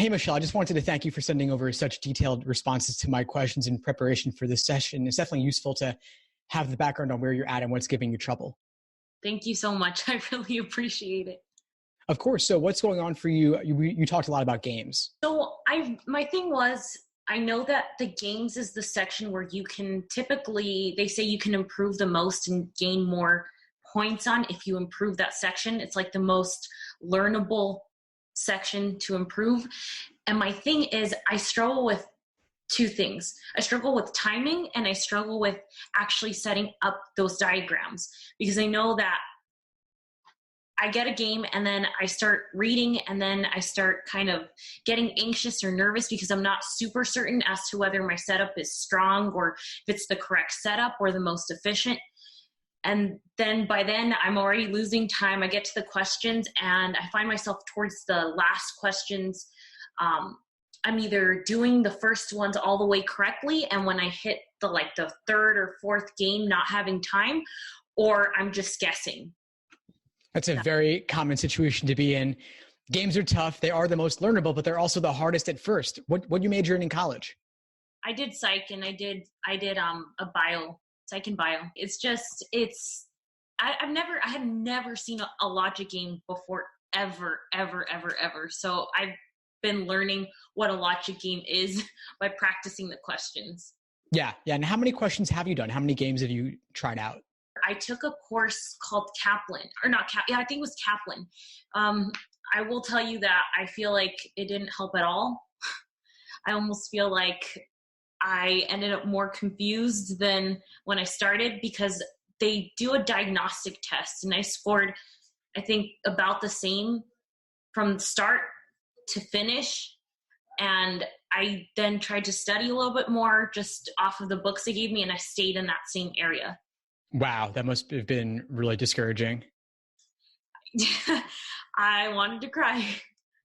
Hey, Michelle, I just wanted to thank you for sending over such detailed responses to my questions in preparation for this session. It's definitely useful to have the background on where you're at and what's giving you trouble. Thank you so much. I really appreciate it. Of course. So what's going on for you? You talked a lot about games. So my thing was, I know that the games is the section where you can typically, they say you can improve the most and gain more points on if you improve that section. It's like the most learnable section to improve. And my thing is, I struggle with two things. I struggle with timing and I struggle with actually setting up those diagrams, because I know that I get a game and then I start reading and then I start kind of getting anxious or nervous because I'm not super certain as to whether my setup is strong or if it's the correct setup or the most efficient. And then by then I'm already losing time. I get to the questions and I find myself towards the last questions. I'm either doing the first ones all the way correctly, and when I hit the third or fourth game, not having time, or I'm just guessing. That's a very common situation to be in. Games are tough. They are the most learnable, but they're also the hardest at first. What you majored in college? I did psych and I did a bio, psych and bio. I have never seen a logic game before, ever. So I've been learning what a logic game is by practicing the questions. Yeah. And how many questions have you done? How many games have you tried out? I took a course called Kaplan, or not Kaplan. Yeah, I think it was Kaplan. I will tell you that I feel like it didn't help at all. I almost feel like I ended up more confused than when I started, because they do a diagnostic test and I scored, I think, about the same from start to finish. And I then tried to study a little bit more just off of the books they gave me, and I stayed in that same area. Wow, that must have been really discouraging. I wanted to cry.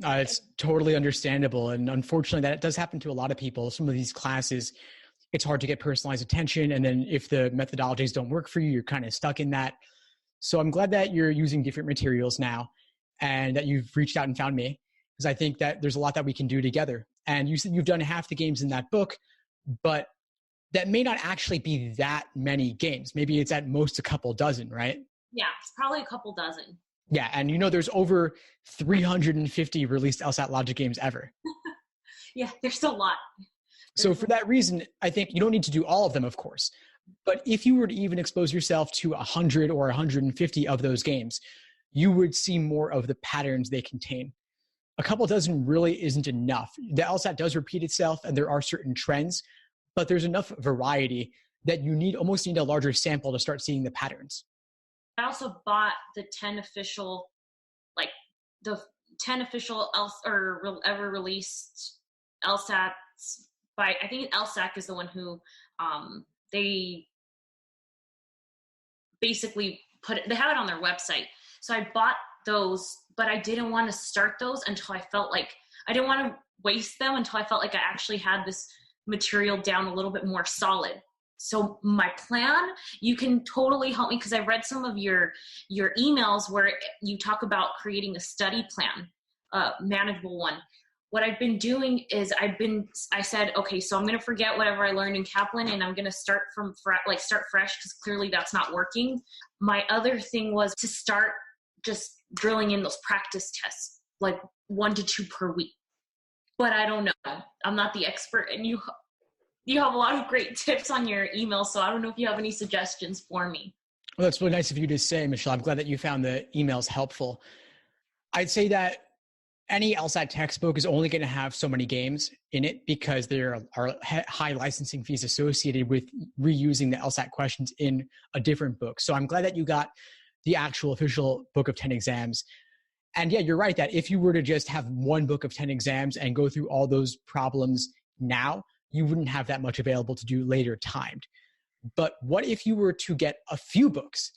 It's totally understandable. And unfortunately, that does happen to a lot of people. Some of these classes, it's hard to get personalized attention. And then if the methodologies don't work for you, you're kind of stuck in that. So I'm glad that you're using different materials now and that you've reached out and found me, because I think that there's a lot that we can do together. And you said you've done half the games in that book, but that may not actually be that many games. Maybe it's at most a couple dozen, right? Yeah, it's probably a couple dozen. Yeah, and there's over 350 released LSAT logic games ever. Yeah, there's a lot. So for that reason, I think you don't need to do all of them, of course. But if you were to even expose yourself to 100 or 150 of those games, you would see more of the patterns they contain. A couple dozen really isn't enough. The LSAT does repeat itself and there are certain trends, but there's enough variety that you almost need a larger sample to start seeing the patterns. I also bought the 10 official ever released LSATs by, I think LSAC is the one who they basically they have it on their website. So I bought those, but I didn't want to start those until I felt like, I didn't want to waste them until I felt like I actually had this material down a little bit more solid. So my plan, you can totally help me, because I read some of your emails where you talk about creating a study plan, manageable one. What I've been doing is I said, okay, so I'm going to forget whatever I learned in Kaplan and I'm going to start start fresh, because clearly that's not working. My other thing was to start just drilling in those practice tests, like 1 to 2 per week. But I don't know. I'm not the expert, and you have a lot of great tips on your email, so I don't know if you have any suggestions for me. Well, that's really nice of you to say, Michelle. I'm glad that you found the emails helpful. I'd say that any LSAT textbook is only going to have so many games in it, because there are high licensing fees associated with reusing the LSAT questions in a different book. So I'm glad that you got the actual official book of 10 exams. And yeah, you're right that if you were to just have one book of 10 exams and go through all those problems now, you wouldn't have that much available to do later timed. But what if you were to get a few books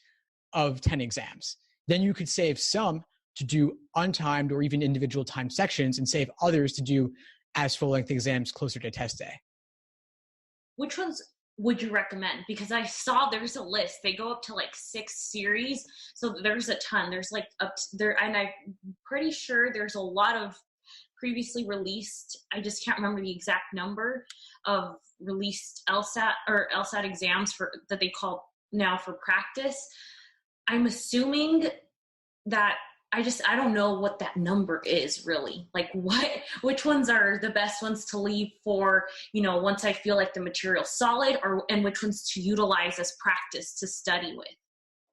of 10 exams? Then you could save some to do untimed or even individual time sections, and save others to do as full-length exams closer to test day. Which ones would you recommend? Because I saw there's a list. They go up to 6 series. So there's a ton. There's up there, and I'm pretty sure there's a lot of previously released, I just can't remember the exact number of released LSAT or LSAT exams that they call now for practice. I'm assuming that I don't know what that number is really. Like which ones are the best ones to leave for, once I feel like the material's solid, and which ones to utilize as practice to study with.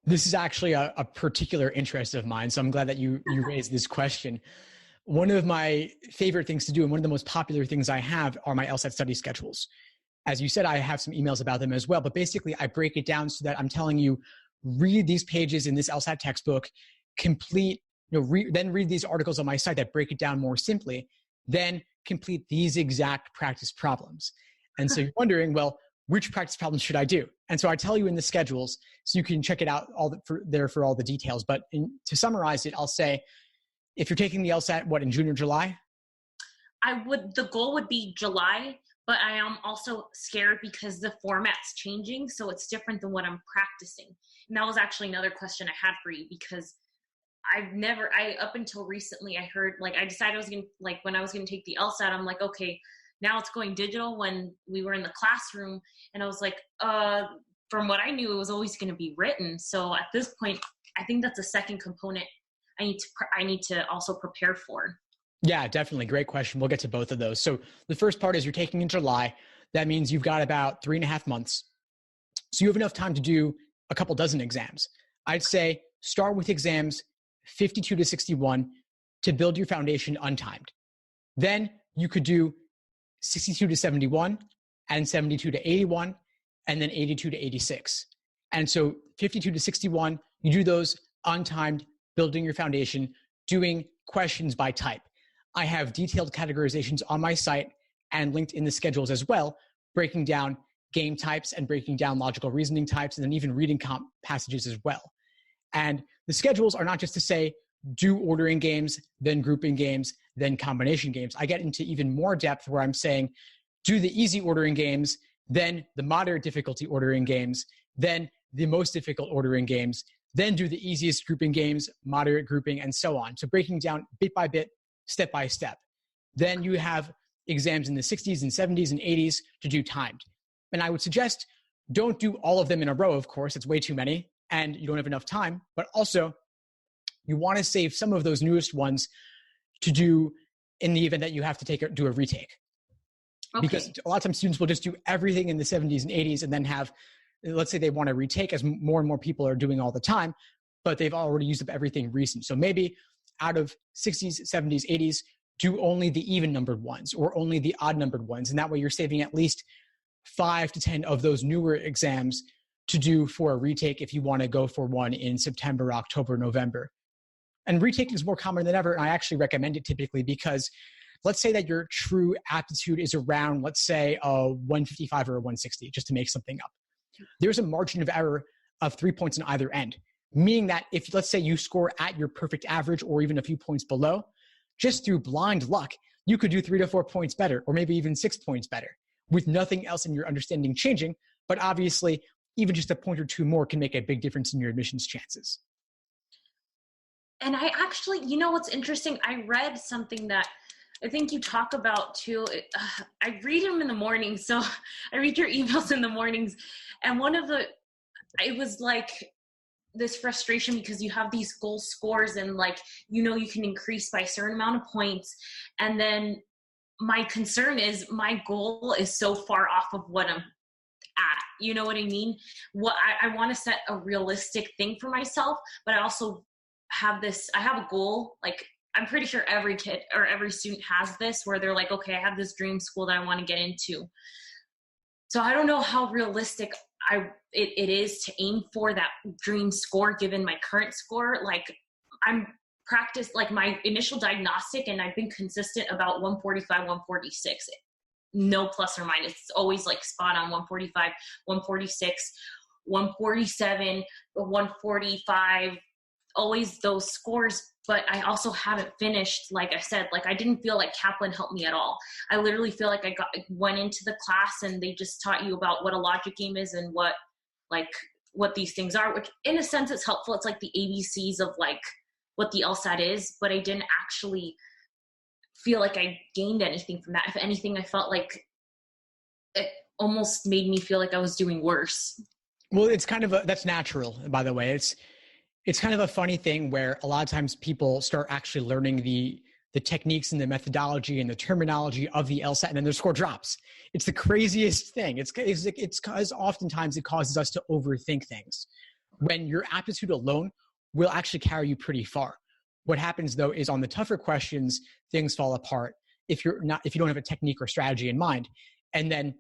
This is actually a particular interest of mine. So I'm glad that you raised this question. One of my favorite things to do, and one of the most popular things I have, are my LSAT study schedules. As you said, I have some emails about them as well, but basically I break it down so that I'm telling you, read these pages in this LSAT textbook, complete, then read these articles on my site that break it down more simply, then complete these exact practice problems. And so you're wondering, well, which practice problems should I do? And so I tell you in the schedules, so you can check it out for all the details. But to summarize it, I'll say, if you're taking the LSAT, in June or July? The goal would be July, but I am also scared because the format's changing, so it's different than what I'm practicing. And that was actually another question I had for you, because up until recently, I heard, I decided when I was going to take the LSAT, I'm like, okay, now it's going digital. When we were in the classroom, and I was like, from what I knew, it was always going to be written. So at this point, I think that's a second component I need to also prepare for. Yeah, definitely. Great question. We'll get to both of those. So the first part is you're taking in July. That means you've got about 3.5 months. So you have enough time to do a couple dozen exams. I'd say start with exams 52 to 61 to build your foundation untimed. Then you could do 62 to 71 and 72 to 81 and then 82 to 86. And so 52 to 61, you do those untimed, building your foundation, doing questions by type. I have detailed categorizations on my site and linked in the schedules as well, breaking down game types and breaking down logical reasoning types, and then even reading passages as well. And the schedules are not just to say, do ordering games, then grouping games, then combination games. I get into even more depth where I'm saying, do the easy ordering games, then the moderate difficulty ordering games, then the most difficult ordering games, then do the easiest grouping games, moderate grouping, and so on. So breaking down bit by bit, step by step. Then you have exams in the 60s and 70s and 80s to do timed. And I would suggest don't do all of them in a row, of course. It's way too many and you don't have enough time. But also, you want to save some of those newest ones to do in the event that you have to do a retake. Okay. Because a lot of times students will just do everything in the 70s and 80s and then have, let's say they want to retake, as more and more people are doing all the time, but they've already used up everything recent. So maybe out of 60s, 70s, 80s, do only the even numbered ones or only the odd numbered ones. And that way you're saving at least 5 to 10 of those newer exams to do for a retake if you want to go for one in September, October, November. And retaking is more common than ever. And I actually recommend it typically because let's say that your true aptitude is around, let's say, a 155 or a 160, just to make something up. There's a margin of error of 3 points on either end, meaning that if, let's say, you score at your perfect average or even a few points below, just through blind luck, you could do 3 to 4 points better or maybe even 6 points better with nothing else in your understanding changing. But obviously, even just a point or two more can make a big difference in your admissions chances. And I actually, what's interesting? I read something that I think you talk about too. I read them in the morning. So I read your emails in the mornings. And it was like this frustration because you have these goal scores and you can increase by a certain amount of points. And then my concern is my goal is so far off of what I'm at. You know what I mean? I want to set a realistic thing for myself, but I also have a goal. I'm pretty sure every kid or every student has this where they're like, okay, I have this dream school that I want to get into. So I don't know how realistic it is to aim for that dream score given my current score. I'm practiced my initial diagnostic and I've been consistent about 145, 146. No plus or minus. It's always spot on 145, 146, 147, 145, always those scores. But I also haven't finished, like I said, I didn't feel like Kaplan helped me at all. I literally feel like I went into the class and they just taught you about what a logic game is and what these things are, which in a sense is helpful. It's like the ABCs of what the LSAT is, but I didn't actually feel like I gained anything from that. If anything, I felt like it almost made me feel like I was doing worse. Well, it's kind of that's natural, by the way. It's kind of a funny thing where a lot of times people start actually learning the techniques and the methodology and the terminology of the LSAT, and then their score drops. It's the craziest thing. It's because oftentimes it causes us to overthink things. When your aptitude alone will actually carry you pretty far. What happens though is on the tougher questions, things fall apart if you don't have a technique or strategy in mind. And then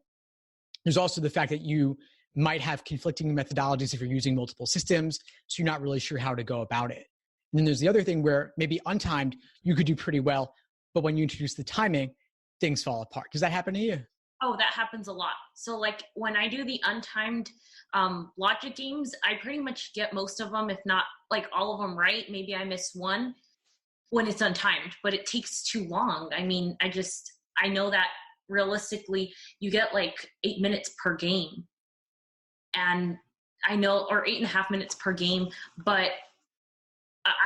there's also the fact that you might have conflicting methodologies if you're using multiple systems, so you're not really sure how to go about it. And then there's the other thing where maybe untimed, you could do pretty well, but when you introduce the timing, things fall apart. Does that happen to you? Oh, that happens a lot. So like when I do the untimed logic games, I pretty much get most of them, if not like all of them right. Maybe I miss one when it's untimed, but it takes too long. I mean, I know that realistically you get like 8 minutes per game. And I know, or 8.5 minutes per game, but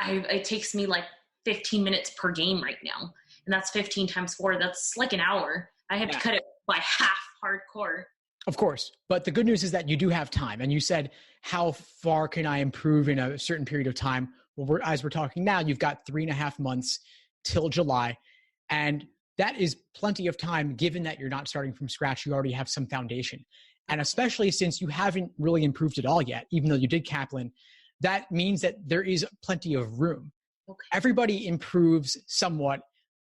it takes me like 15 minutes per game right now. And that's 15 times 4. That's like an hour. I have to cut it by half hardcore. Of course. But the good news is that you do have time. And you said, how far can I improve in a certain period of time? Well, as we're talking now, you've got 3.5 months till July. And that is plenty of time, given that you're not starting from scratch. You already have some foundation. And especially since you haven't really improved at all yet, even though you did Kaplan, that means that there is plenty of room. Okay. Everybody improves somewhat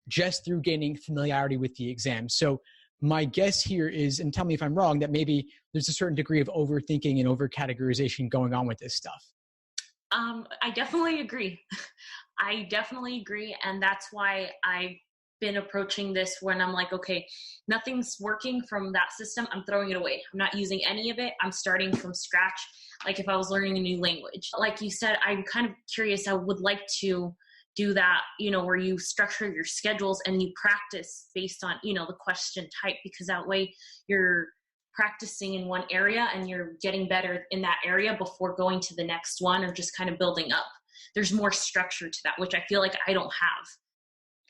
just through gaining familiarity with the exam. So my guess here is, and tell me if I'm wrong, that maybe there's a certain degree of overthinking and overcategorization going on with this stuff. I definitely agree. I definitely agree. And that's why I've been approaching this when I'm like, okay, nothing's working from that system. I'm throwing it away. I'm not using any of it. I'm starting from scratch. Like if I was learning a new language, like you said, I'm kind of curious. I would like to do that, where you structure your schedules and you practice based on, the question type, because that way you're practicing in one area and you're getting better in that area before going to the next one, or just kind of building up. There's more structure to that, which I feel like I don't have.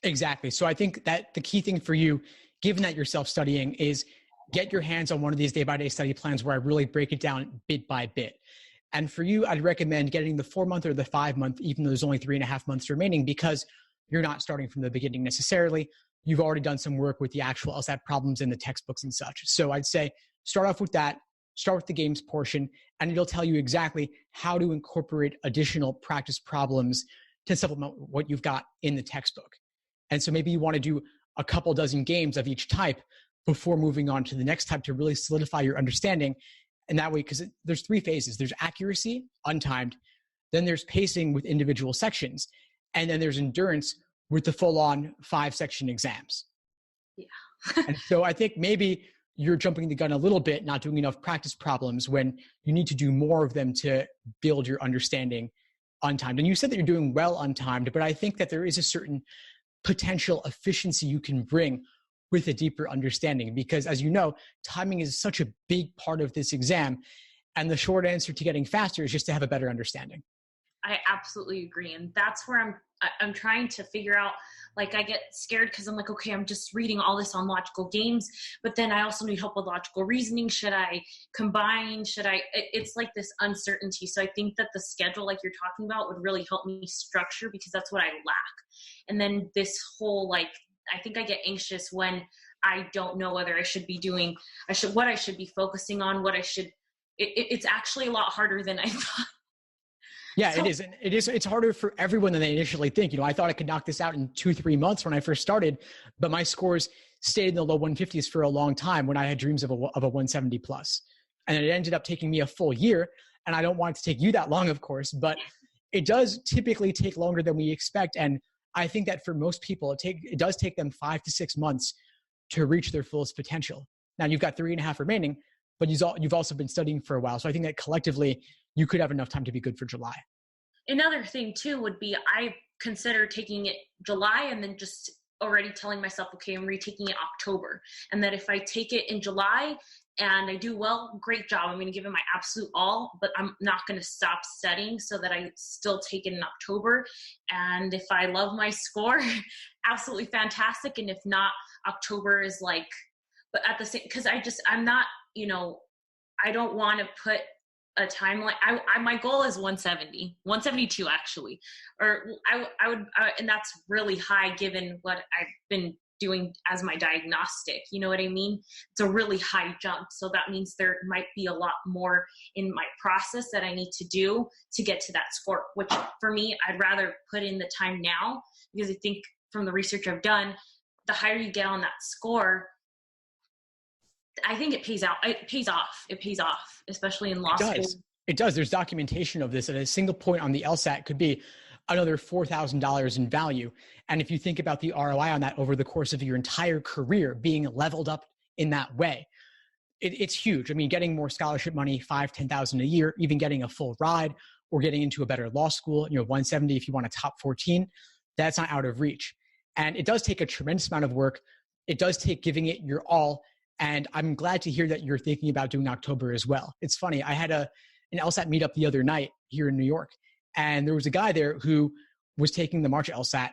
Exactly. So I think that the key thing for you, given that you're self-studying, is get your hands on one of these day-by-day study plans where I really break it down bit by bit. And for you, I'd recommend getting the 4-month or the 5-month, even though there's only 3.5 months remaining, because you're not starting from the beginning necessarily. You've already done some work with the actual LSAT problems in the textbooks and such. So I'd say start off with that, start with the games portion, and it'll tell you exactly how to incorporate additional practice problems to supplement what you've got in the textbook. And so maybe you want to do a couple dozen games of each type before moving on to the next type to really solidify your understanding. And that way, because there's 3 phases. There's accuracy, untimed. Then there's pacing with individual sections. And then there's endurance with the full-on 5-section exams. Yeah. And so I think maybe you're jumping the gun a little bit, not doing enough practice problems when you need to do more of them to build your understanding untimed. And you said that you're doing well untimed, but I think that there is a certain potential efficiency you can bring with a deeper understanding, because as you know, timing is such a big part of this exam. And the short answer to getting faster is just to have a better understanding. I absolutely agree. And that's where I'm trying to figure out, like I get scared because I'm like, okay, I'm just reading all this on logical games, but then I also need help with logical reasoning. Should I combine? It's like this uncertainty. So I think that the schedule, like you're talking about, would really help me structure, because that's what I lack. And then this whole, I think I get anxious when I don't know whether I should be doing, what I should be focusing on, it's actually a lot harder than I thought. Yeah, so, it is. It's harder for everyone than they initially think. I thought I could knock this out in 2-3 months when I first started, but my scores stayed in the low 150s for a long time when I had dreams of a 170 plus. And it ended up taking me a full year. And I don't want it to take you that long, of course, but it does typically take longer than we expect. And I think that for most people, it does take them 5 to 6 months to reach their fullest potential. Now you've got 3.5 remaining, but you've also been studying for a while. So I think that collectively you could have enough time to be good for July. Another thing too would be, I consider taking it July and then just already telling myself, okay, I'm retaking it October. And that if I take it in July and I do well, great job. I'm going to give it my absolute all, but I'm not going to stop studying so that I still take it in October. And if I love my score, absolutely fantastic. And if not, October is like, but at the same, because I'm not, I don't want to put a timeline. My goal is 172 actually, or I would, and that's really high given what I've been doing as my diagnostic. You know what I mean? It's a really high jump. So that means there might be a lot more in my process that I need to do to get to that score, which for me, I'd rather put in the time now, because I think from the research I've done, the higher you get on that score, I think it pays out. It pays off, especially in law school. It does. There's documentation of this, and a single point on the LSAT could be another $4,000 in value. And if you think about the ROI on that over the course of your entire career being leveled up in that way, it's huge. I mean, getting more scholarship money, $5,000, $10,000 a year, even getting a full ride or getting into a better law school, 170 if you want a top 14, that's not out of reach. And it does take a tremendous amount of work. It does take giving it your all. And I'm glad to hear that you're thinking about doing October as well. It's funny. I had an LSAT meetup the other night here in New York, and there was a guy there who was taking the March LSAT,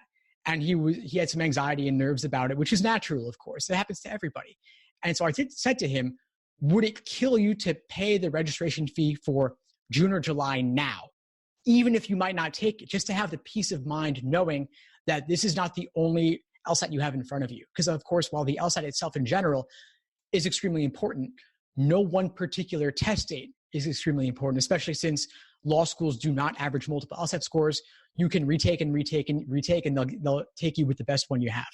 and he had some anxiety and nerves about it, which is natural, of course. It happens to everybody. And so I said to him, would it kill you to pay the registration fee for June or July now, even if you might not take it, just to have the peace of mind knowing that this is not the only LSAT you have in front of you? Because, of course, while the LSAT itself in general is extremely important, no one particular test date is extremely important, especially since law schools do not average multiple LSAT scores. You can retake, and they'll take you with the best one you have.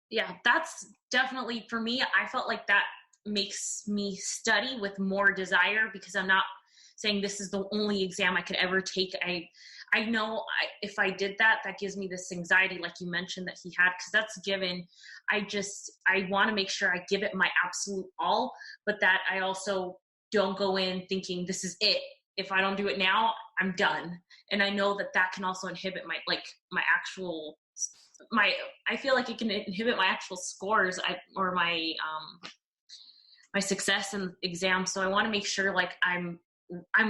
Yeah, that's definitely, for me, I felt like that makes me study with more desire, because I'm not saying this is the only exam I could ever take. I know if I did that, that gives me this anxiety, like you mentioned, that he had, because that's given. I want to make sure I give it my absolute all, but that I also don't go in thinking this is it. If I don't do it now, I'm done. And I know that can also inhibit I feel like it can inhibit my actual scores or my success in exams. So I want to make sure like I'm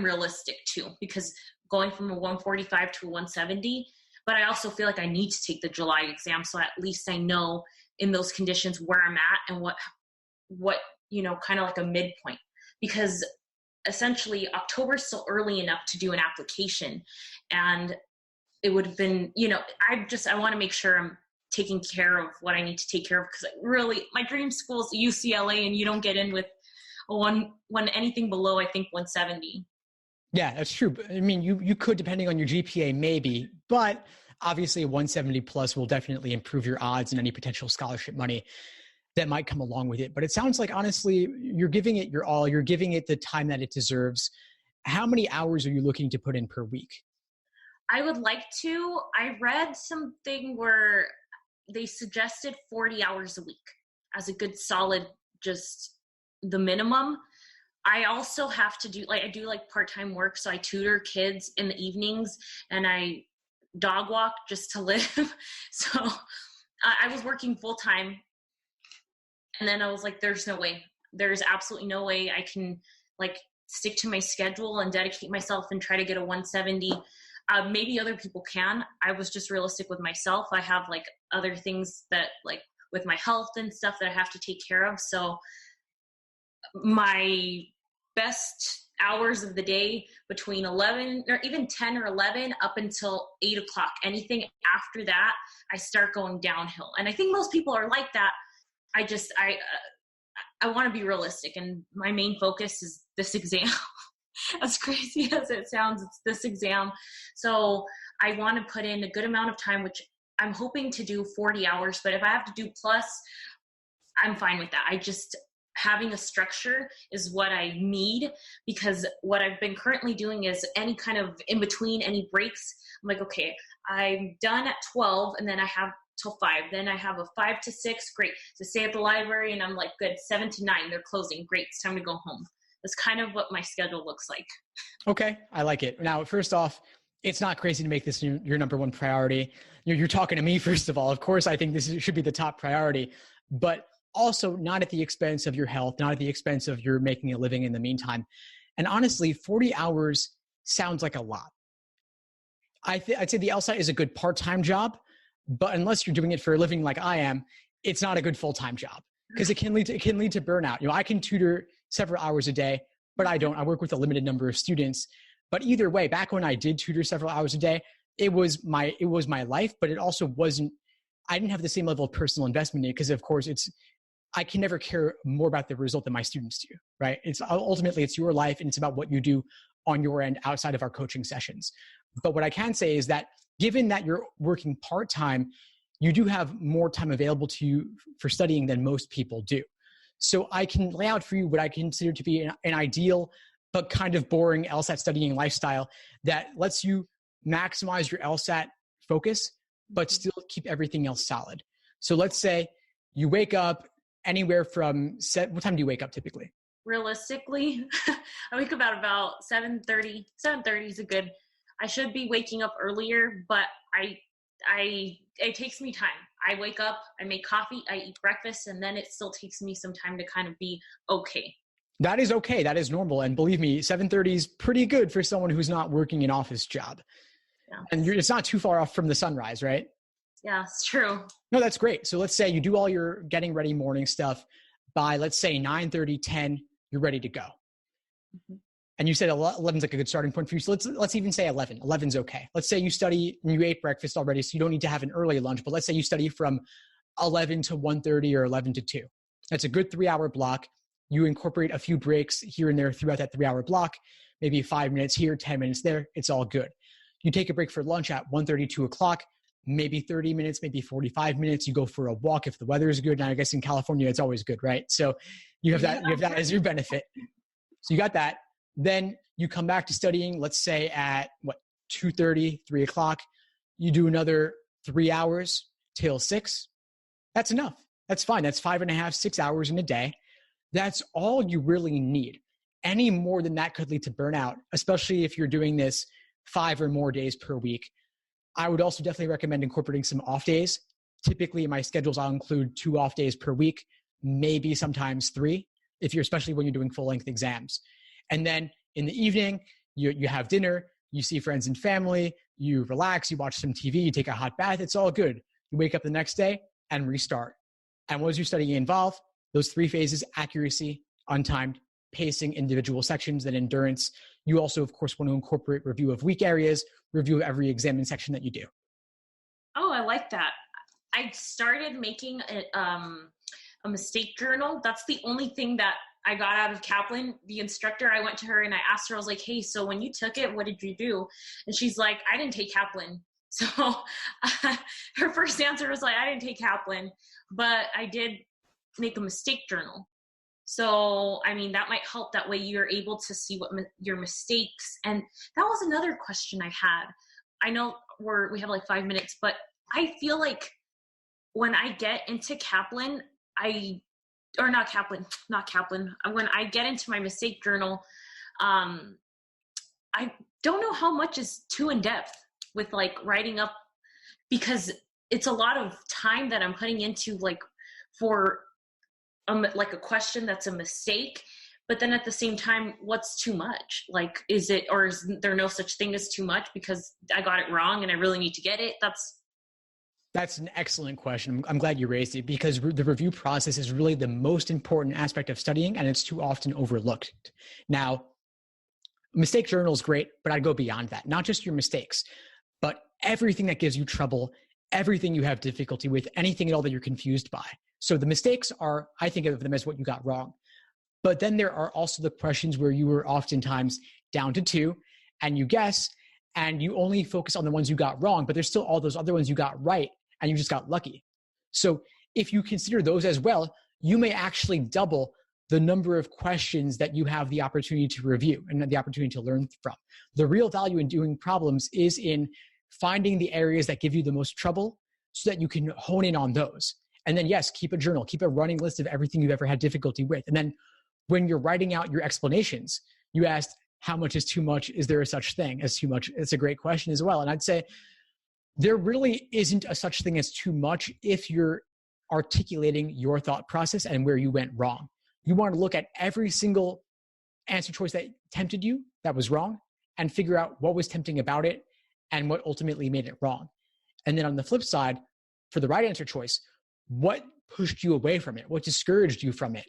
realistic too, because going from a 145 to a 170, but I also feel like I need to take the July exam. So at least I know in those conditions where I'm at and what, kind of like a midpoint, because essentially October is still early enough to do an application. And it would have been, I want to make sure I'm taking care of what I need to take care of, because really my dream school is UCLA, and you don't get in with anything below, I think, 170. Yeah, that's true. I mean, you could, depending on your GPA, maybe, but obviously a 170 plus will definitely improve your odds and any potential scholarship money that might come along with it. But it sounds like, honestly, you're giving it your all. You're giving it the time that it deserves. How many hours are you looking to put in per week? I would like to. I read something where they suggested 40 hours a week as a good solid, just the minimum. I also have to do, I do part-time work. So I tutor kids in the evenings and I dog walk just to live. So I was working full-time, and then I was like, there's no way. There's absolutely no way I can stick to my schedule and dedicate myself and try to get a 170. Maybe other people can. I was just realistic with myself. I have other things that with my health and stuff that I have to take care of. So my best hours of the day between 11 or even 10 or 11 up until 8 o'clock. Anything after that, I start going downhill. And I think most people are like that. I want to be realistic, and my main focus is this exam. As crazy as it sounds, it's this exam. So I want to put in a good amount of time, which I'm hoping to do 40 hours. But if I have to do plus, I'm fine with that. Having a structure is what I need, because what I've been currently doing is any kind of in between, any breaks. I'm like, okay, I'm done at 12 and then I have till 5. Then I have a 5 to 6. Great. To stay at the library, and I'm like, good. 7 to 9, they're closing. Great. It's time to go home. That's kind of what my schedule looks like. Okay. I like it. Now, first off, it's not crazy to make this your number one priority. you're talking to me, first of all. Of course, I think should be the top priority, but also not at the expense of your health, not at the expense of your making a living in the meantime. And honestly, 40 hours sounds like a lot. I'd say the LSAT is a good part-time job, but unless you're doing it for a living like I am, it's not a good full-time job because it can lead to burnout. I can tutor several hours a day, but I don't. I work with a limited number of students. But either way, back when I did tutor several hours a day, it was my life, but it also wasn't. I didn't have the same level of personal investment in it because, of course, I can never care more about the result than my students do, right? Ultimately it's your life and it's about what you do on your end outside of our coaching sessions. But what I can say is that given that you're working part-time, you do have more time available to you for studying than most people do. So I can lay out for you what I consider to be an ideal but kind of boring LSAT studying lifestyle that lets you maximize your LSAT focus, but still keep everything else solid. So let's say you wake up anywhere from what time do you wake up typically? Realistically, I wake up about 7:30. 7:30 is I should be waking up earlier, but it takes me time. I wake up, I make coffee, I eat breakfast, and then it still takes me some time to kind of be okay. That is okay. That is normal. And believe me, 7:30 is pretty good for someone who's not working an office job. Yeah. And it's not too far off from the sunrise, right? Yeah, it's true. No, that's great. So let's say you do all your getting ready morning stuff by, let's say 9:30, 10, you're ready to go. Mm-hmm. And you said 11's like a good starting point for you. So let's even say 11. 11's okay. Let's say you study and you ate breakfast already, so you don't need to have an early lunch. But let's say you study from 11 to 1:30 or 11 to 2. That's a good 3-hour block. You incorporate a few breaks here and there throughout that 3-hour block, maybe 5 minutes here, 10 minutes there. It's all good. You take a break for lunch at 1:30, 2 o'clock, maybe 30 minutes, maybe 45 minutes. You go for a walk if the weather is good. Now, I guess in California, it's always good, right? So you have that as your benefit. So you got that. Then you come back to studying, let's say at 2:30, 3 o'clock. You do another 3 hours till 6. That's enough. That's fine. That's 5.5, 6 hours in a day. That's all you really need. Any more than that could lead to burnout, especially if you're doing this 5 or more days per week. I would also definitely recommend incorporating some off days. Typically in my schedules, I'll include 2 off days per week, maybe sometimes 3, especially when you're doing full length exams. And then in the evening, you have dinner, you see friends and family, you relax, you watch some TV, you take a hot bath. It's all good. You wake up the next day and restart. And what does your studying involve? Those 3 phases: accuracy, untimed, pacing, individual sections, then endurance. You also, of course, want to incorporate review of weak areas, review of every exam and section that you do. Oh, I like that. I started making a mistake journal. That's the only thing that I got out of Kaplan. The instructor, I went to her and I asked her, I was like, hey, so when you took it, what did you do? And she's like, I didn't take Kaplan. So her first answer was like, I didn't take Kaplan, but I did make a mistake journal. So, I mean, that might help. That way you're able to see what your mistakes. And that was another question I had. I know we have like 5 minutes, but I feel like when I get into Kaplan, when I get into my mistake journal, I don't know how much is too in depth with like writing up, because it's a lot of time that I'm putting into like for like a question that's a mistake. But then at the same time, what's too much? Like, is there no such thing as too much because I got it wrong and I really need to get it? That's an excellent question. I'm glad you raised it, because the review process is really the most important aspect of studying, and it's too often overlooked. Now, mistake journal is great, but I'd go beyond that. Not just your mistakes, but everything that gives you trouble, everything you have difficulty with, anything at all that you're confused by. So the mistakes are, I think of them as what you got wrong. But then there are also the questions where you were oftentimes down to 2 and you guess, and you only focus on the ones you got wrong, but there's still all those other ones you got right and you just got lucky. So if you consider those as well, you may actually double the number of questions that you have the opportunity to review and the opportunity to learn from. The real value in doing problems is in finding the areas that give you the most trouble so that you can hone in on those. And then, yes, keep a journal, keep a running list of everything you've ever had difficulty with. And then when you're writing out your explanations, you asked, how much is too much? Is there a such thing as too much? It's a great question as well. And I'd say there really isn't a such thing as too much if you're articulating your thought process and where you went wrong. You want to look at every single answer choice that tempted you that was wrong and figure out what was tempting about it and what ultimately made it wrong. And then on the flip side, for the right answer choice, what pushed you away from it? What discouraged you from it?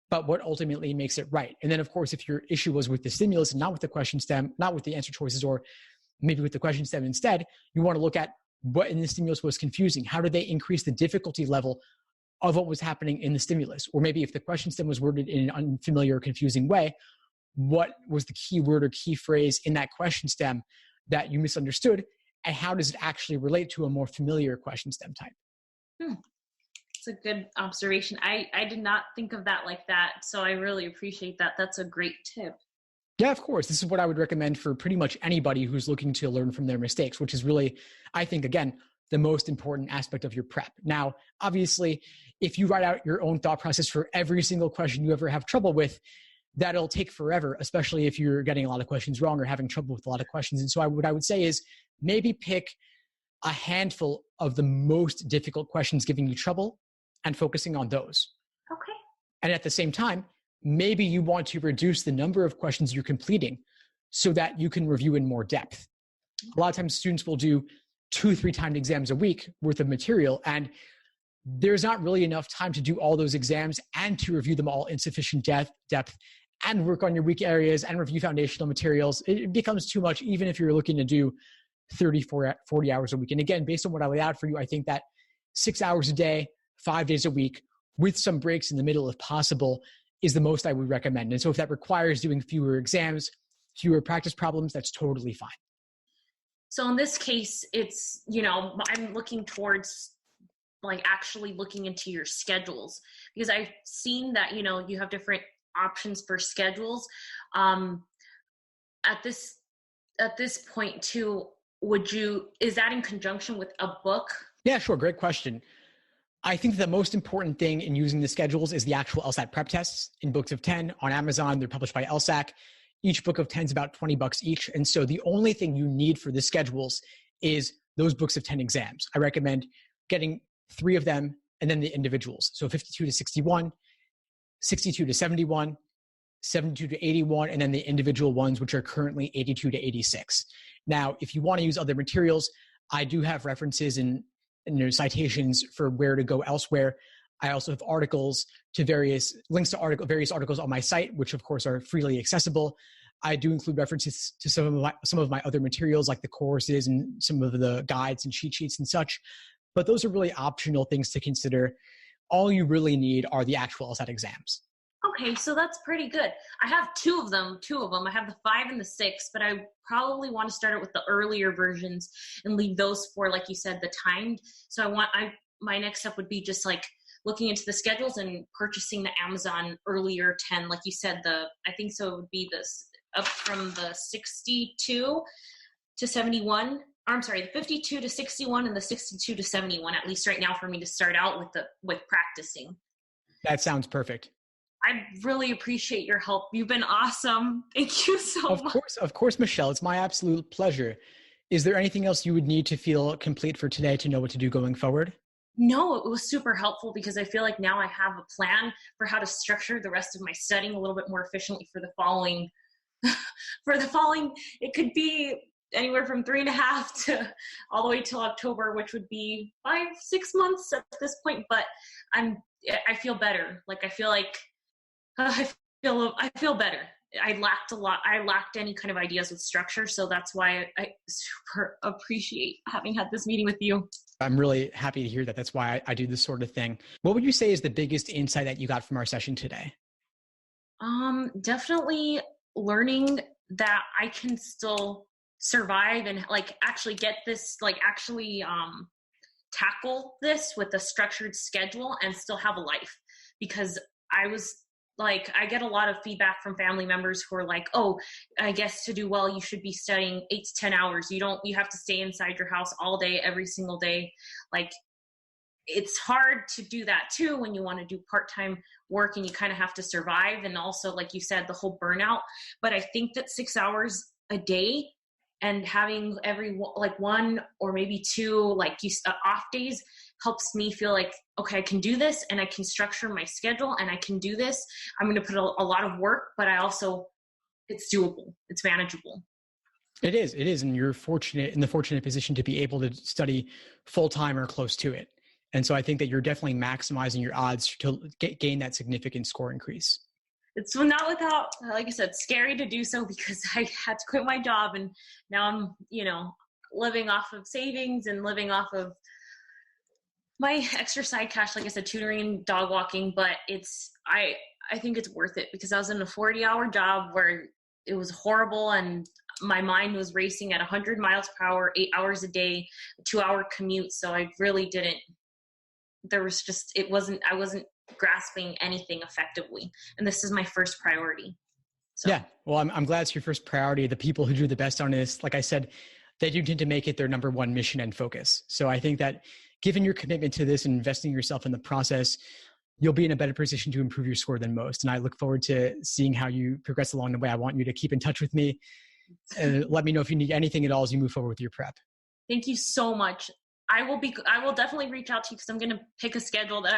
But what ultimately makes it right? And then, of course, if your issue was with the stimulus and not with the question stem, not with the answer choices, or maybe with the question stem instead, you want to look at what in the stimulus was confusing. How did they increase the difficulty level of what was happening in the stimulus? Or maybe if the question stem was worded in an unfamiliar or confusing way, what was the key word or key phrase in that question stem that you misunderstood? And how does it actually relate to a more familiar question stem type? It's a good observation. I did not think of that like that. So I really appreciate that. That's a great tip. Yeah, of course. This is what I would recommend for pretty much anybody who's looking to learn from their mistakes, which is really, I think, again, the most important aspect of your prep. Now, obviously, if you write out your own thought process for every single question you ever have trouble with, that'll take forever, especially if you're getting a lot of questions wrong or having trouble with a lot of questions. And so what I would say is maybe pick a handful of the most difficult questions giving you trouble and focusing on those. Okay. And at the same time, maybe you want to reduce the number of questions you're completing so that you can review in more depth. A lot of times students will do 2-3 timed exams a week worth of material, and there's not really enough time to do all those exams and to review them all in sufficient depth and work on your weak areas and review foundational materials. It becomes too much, even if you're looking to do 40 hours a week. And again, based on what I laid out for you, I think that 6 hours a day, 5 days a week, with some breaks in the middle if possible, is the most I would recommend. And so if that requires doing fewer exams, fewer practice problems, that's totally fine. So in this case, it's, I'm looking towards like actually looking into your schedules, because I've seen that, you have different options for schedules. At this point too, is that in conjunction with a book? Yeah, sure. Great question. I think the most important thing in using the schedules is the actual LSAT prep tests in books of 10 on Amazon. They're published by LSAT. Each book of 10 is about $20 each. And so the only thing you need for the schedules is those books of 10 exams. I recommend getting 3 of them and then the individuals. So 52 to 61, 62 to 71, 72 to 81, and then the individual ones, which are currently 82 to 86. Now, if you want to use other materials, I do have references and citations for where to go elsewhere. I also have articles to various articles on my site, which of course are freely accessible. I do include references to some of my other materials, like the courses and some of the guides and cheat sheets and such. But those are really optional things to consider. All you really need are the actual LSAT exams. Okay, so that's pretty good. I have two of them. I have the 5 and the 6, but I probably want to start it with the earlier versions and leave those for, like you said, the timed. So my next step would be just like looking into the schedules and purchasing the Amazon earlier 10, like you said. I think so it would be this up from the 62 to 71. I'm sorry, the 52 to 61 and the 62 to 71, at least right now, for me to start out with practicing. That sounds perfect. I really appreciate your help. You've been awesome. Thank you so much. Of course, Michelle. It's my absolute pleasure. Is there anything else you would need to feel complete for today to know what to do going forward? No, it was super helpful, because I feel like now I have a plan for how to structure the rest of my studying a little bit more efficiently for the following. It could be anywhere from 3.5 to all the way till October, which would be 5-6 months at this point. But I feel better. Like I feel better. I lacked a lot. I lacked any kind of ideas with structure. So that's why I super appreciate having had this meeting with you. I'm really happy to hear that. That's why I do this sort of thing. What would you say is the biggest insight that you got from our session today? Definitely learning that I can still survive and like actually get this, like actually tackle this with a structured schedule and still have a life. Because I get a lot of feedback from family members who are like, oh, I guess to do well, you should be studying 8 to 10 hours. You have to stay inside your house all day, every single day. Like, it's hard to do that too when you want to do part-time work and you kind of have to survive. And also, like you said, the whole burnout. But I think that 6 hours a day and having like one or maybe two like off days helps me feel like, okay, I can do this, and I can structure my schedule, and I can do this. I'm going to put a lot of work, but it's doable. It's manageable. It is. And you're in the fortunate position to be able to study full time or close to it. And so I think that you're definitely maximizing your odds to gain that significant score increase. It's not without, like I said, scary to do so because I had to quit my job, and now I'm, living off of savings and living off of my extra side cash, like I said, tutoring and dog walking. But I think it's worth it because I was in a 40-hour job where it was horrible, and my mind was racing at 100 miles per hour, 8 hours a day, a 2-hour commute. So I really I wasn't grasping anything effectively. And this is my first priority. So. Yeah. Well, I'm glad it's your first priority. The people who do the best on this, like I said, they do tend to make it their number one mission and focus. So I think that given your commitment to this and investing yourself in the process, you'll be in a better position to improve your score than most. And I look forward to seeing how you progress along the way. I want you to keep in touch with me and let me know if you need anything at all as you move forward with your prep. Thank you so much. I will definitely reach out to you because I'm going to pick a schedule that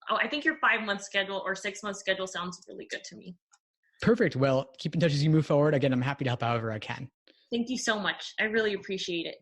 I think your 5-month schedule or 6-month schedule sounds really good to me. Perfect. Well, keep in touch as you move forward. Again, I'm happy to help however I can. Thank you so much. I really appreciate it.